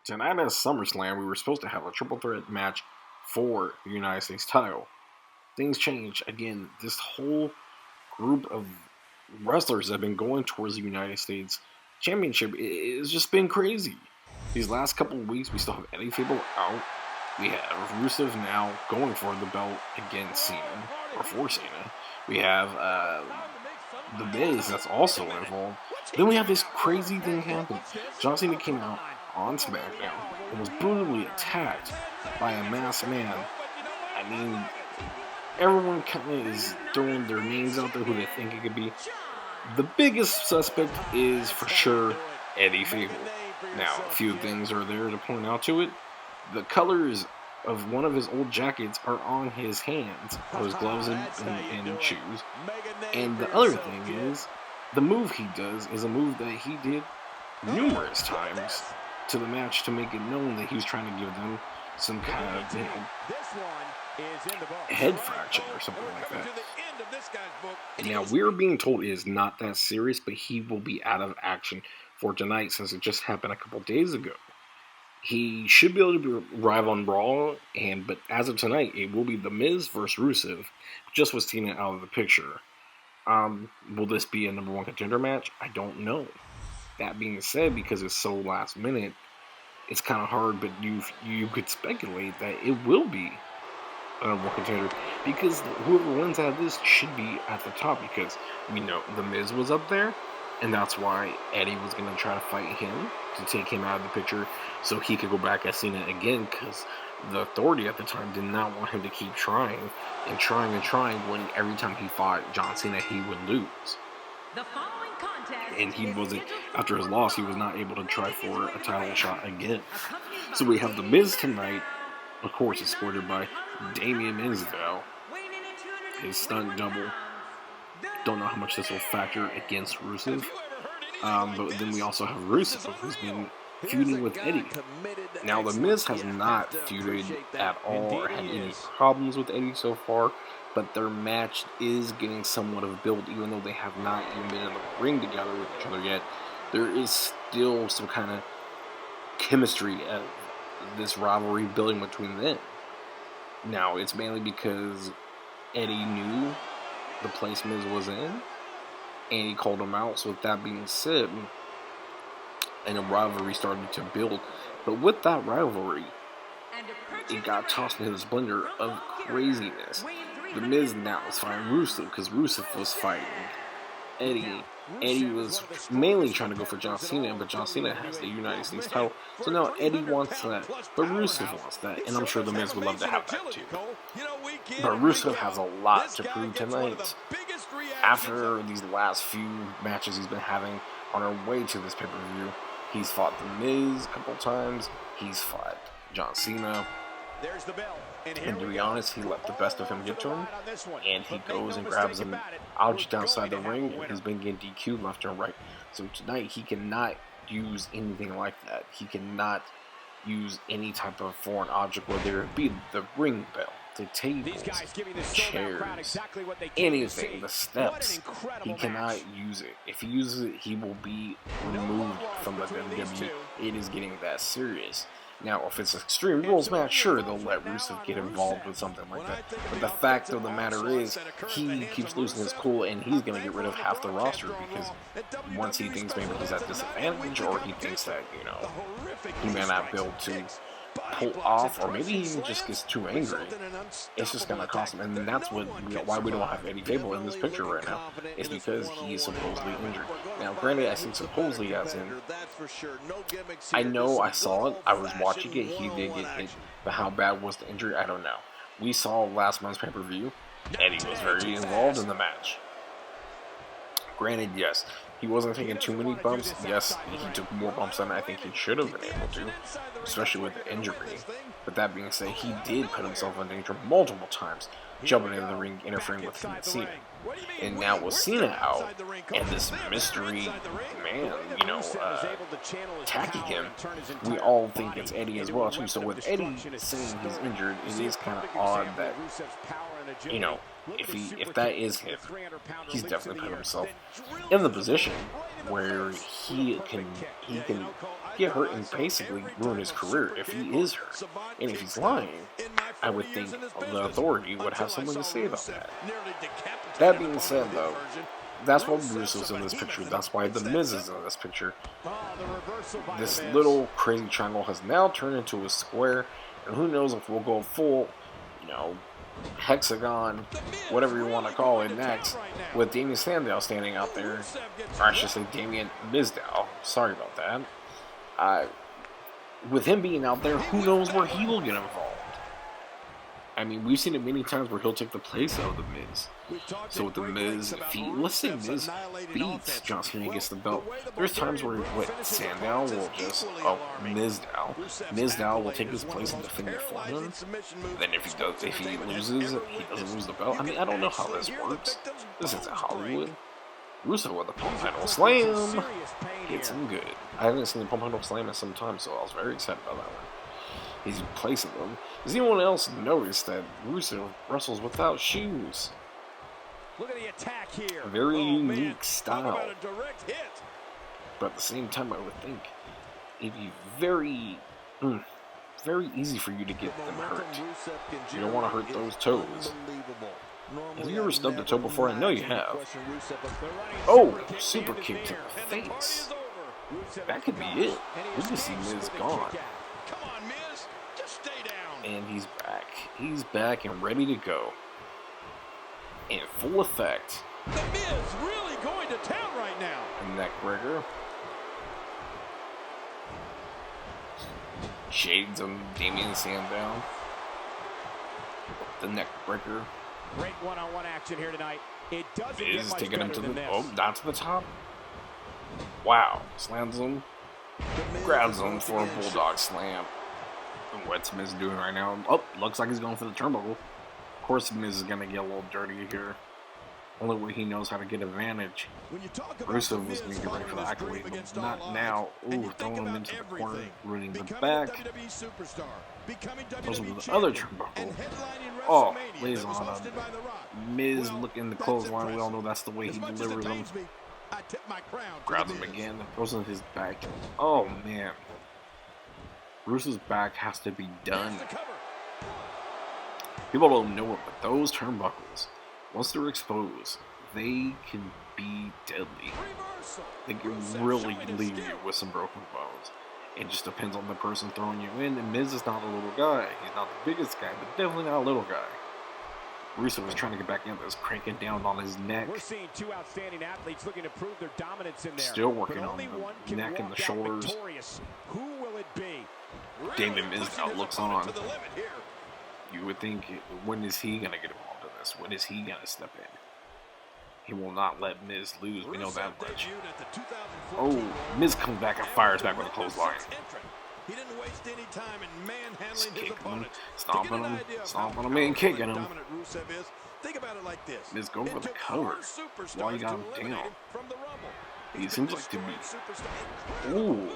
Tonight at SummerSlam, we were supposed to have a triple threat match for the United States title. Things changed. Again, this whole group of wrestlers that have been going towards the United States Championship it's just been crazy. These last couple of weeks, we still have Eddie Fable out. We have Rusev now going for the belt against Cena, or for Cena. We have The Miz that's also involved. Then we have this crazy thing happen. John Cena came out on SmackDown and was brutally attacked by a masked man. I mean, everyone kind of is throwing their names out there who they think it could be. The biggest suspect is for sure Eddie Fable. Now, a few things are there to point out to it. The colors of one of his old jackets are on his hands, or his gloves and shoes. And the other thing is, the move he does is a move that he did numerous times to the match to make it known that he was trying to give them some kind of, head fraction or something like that. Now, we're being told it is not that serious, but he will be out of action for tonight since it just happened a couple days ago. He should be able to arrive on Raw, but as of tonight, it will be The Miz versus Rusev, just with Cena out of the picture. Will this be a number one contender match? I don't know. That being said, because it's so last minute, it's kind of hard, but you could speculate that it will be a number one contender, because whoever wins out of this should be at the top, because we know The Miz was up there, and that's why Eddie was going to try to fight him to take him out of the picture so he could go back as Cena again, because the Authority at the time did not want him to keep trying when every time he fought John Cena he would lose. And he wasn't, after his loss, he was not able to try for a title shot again. So we have The Miz tonight, of course, escorted by Damien Mizdow, his stunt double. Don't know how much this will factor against Rusev. But then we also have Rusev, who's been feuding with Eddie. Now, The Miz has not feuded at all or had any problems with Eddie so far, but their match is getting somewhat of a build, even though they have not even been in the ring together with each other yet. There is still some kind of chemistry of this rivalry building between them. Now, it's mainly because Eddie knew the place Miz was in, and he called him out. So with that being said, and a rivalry started to build. But with that rivalry, it got tossed into this blender of craziness. The Miz now is fighting Rusev because Rusev was fighting Eddie. Eddie was mainly trying to go for John Cena, but John Cena has the United States title. So now Eddie wants that, but Rusev wants that, and I'm sure The Miz would love to have that too. But Rusev has a lot to prove tonight. After these last few matches he's been having on our way to this pay-per-view, he's fought The Miz a couple times, he's fought John Cena, and to be honest, he let the best of him get to him, and he goes and grabs him out outside the ring, and he's been getting DQ'd left and right. So tonight, he cannot use anything like that. He cannot use any type of foreign object, whether it be the ring bell, the tables, chairs, anything, the steps. He cannot use it. If he uses it, he will be removed from the WWE. It is getting that serious. Now, if it's an Extreme Rules match, sure, they'll let Rusev get involved with something like that. But the fact of the matter is, he keeps losing his cool, and he's going to get rid of half the roster, because once he thinks maybe he's at disadvantage, or he thinks that, he may not be able to pull off, or maybe he just gets too angry, it's just going to cost him. And that's why we don't have Eddie Fable in this picture right now. It's because he is supposedly injured. Now, granted, I think supposedly as in, I know I saw it, I was watching it, he did get hit, but how bad was the injury, I don't know. We saw last month's pay-per-view, Eddie was very involved in the match. Granted, yes, he wasn't taking too many bumps. Yes, he took more bumps than I think he should have been able to, especially with the injury. But that being said, he did put himself in danger multiple times, jumping into the ring, interfering with him and Cena. And now with Cena out, and this mystery man, attacking him, we all think it's Eddie as well, too. So with Eddie saying he's injured, it is kind of odd that you know, if that is him, he's definitely put himself in the position where he can get hurt and basically ruin his career if he is hurt. And if he's lying, I would think the authority would have something to say about that. That being said, though, that's why Russo's in this picture. That's why The Miz is in this picture. This little crazy triangle has now turned into a square, and who knows if we'll go full, you know, hexagon, whatever you want to call it next, with Damien Sandow standing out there, or I should say Damien Mizdow. Sorry about that. With him being out there, who knows where he will get involved. I mean, we've seen it many times where he'll take the place of The Miz. So with The Miz, let's say Miz beats John Cena and gets the belt, there's times where Sandow will just, Mizdow will take his place and defend it for him. Then if he loses, he doesn't lose the belt. I mean, I don't know how this works. This isn't Hollywood. Russo with the pump handle slam hits him good. I haven't seen the pump handle slam in some time, so I was very excited about that one. He's placing them. Does anyone else notice that Russo wrestles without shoes? Look at the attack here. A very unique style. But at the same time, I would think it'd be very easy for you to get them hurt. You don't want to hurt those toes. Have you ever stubbed a toe before? I know you have. Oh, super kick to the face. That could be it. We can see Miz gone. And he's back. He's back and ready to go. In full effect. The Miz really going to town right now. A neck breaker. Shades on Damien Sandow. The neck breaker. Great one-on-one action here tonight. It doesn't Miz get taking him to the not to the top. Wow. Slams him. Grabs him for a bulldog slam. What's Miz doing right now? Oh, looks like he's going for the turnbuckle. Of course, Miz is going to get a little dirty here. Only way he knows how to get advantage. Russo was going to get ready for the accolade, but not now. Ooh, throwing him into the corner, ruining the back. Goes with the other turnbuckle. Oh, lays on him. Miz looking the clothesline. We all know that's the way he delivers them. Grabs him again. Goes in his back. Oh, man. Russo's back has to be done. People don't know it, but those turnbuckles, once they're exposed, they can be deadly. They can really leave you with some broken bones. It just depends on the person throwing you in. And Miz is not a little guy. He's not the biggest guy, but definitely not a little guy. Russo was trying to get back in this, cranking down on his neck. We're seeing two outstanding athletes looking to prove their dominance in there. Still working on the neck and the shoulders. Who will it be? Damien Mizdow looks on. You would think, when is he going to get involved in this? When is he going to step in? He will not let Miz lose. We know that much. Oh, Miz comes back and fires back with a clothesline. He didn't waste any time in manhandling his opponent. Stomping him, and kicking him. Think about it like this. Miz going for the cover. Why you got him down? He seems like to be. Ooh.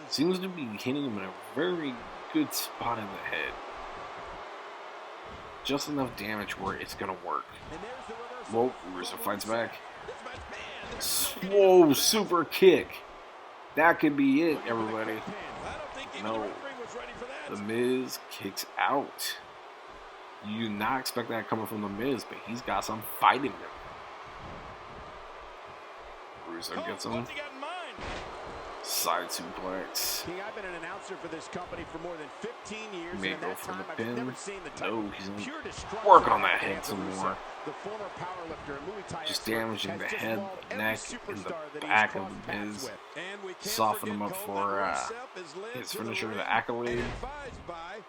Seems to be hitting him in a very good spot in the head. Just enough damage where it's gonna work. Whoa, Russo fights back. Whoa, super kick. That could be it, everybody. No. The Miz kicks out. You do not expect that coming from The Miz, but he's got some fight in him. Russo gets him. Side suplex. King, I've been an announcer for this company for more than 15 years. May go for the pin. No, he's going to work on that head some more. Just damaging the head, the neck, and the back of the Miz. Soften him up for his finisher, the accolade.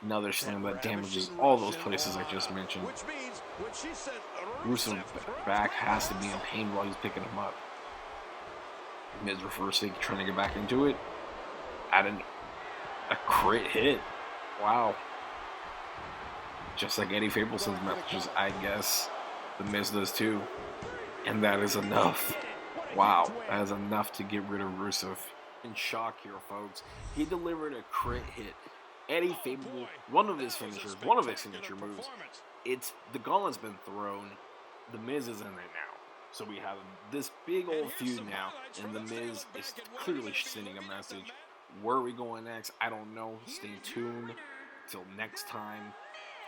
Another slam that damages all those places I just mentioned. Russo's back has to be in pain while he's picking him up. Miz reversing, trying to get back into it. Adding a crit hit. Wow. Just like Eddie Fableson's messages, I guess The Miz does too. And that is enough. Wow, that is enough to get rid of Russo. In shock here, folks. He delivered a crit hit Eddie Fable, one of his finishers, one of his signature moves. It's the gauntlet's been thrown. The Miz is in it now. So we have this big old feud now, and The Miz is clearly sending a message. Where are we going next? I don't know. Stay tuned. Till next time.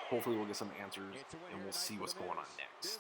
Hopefully we'll get some answers, and we'll see what's going on next.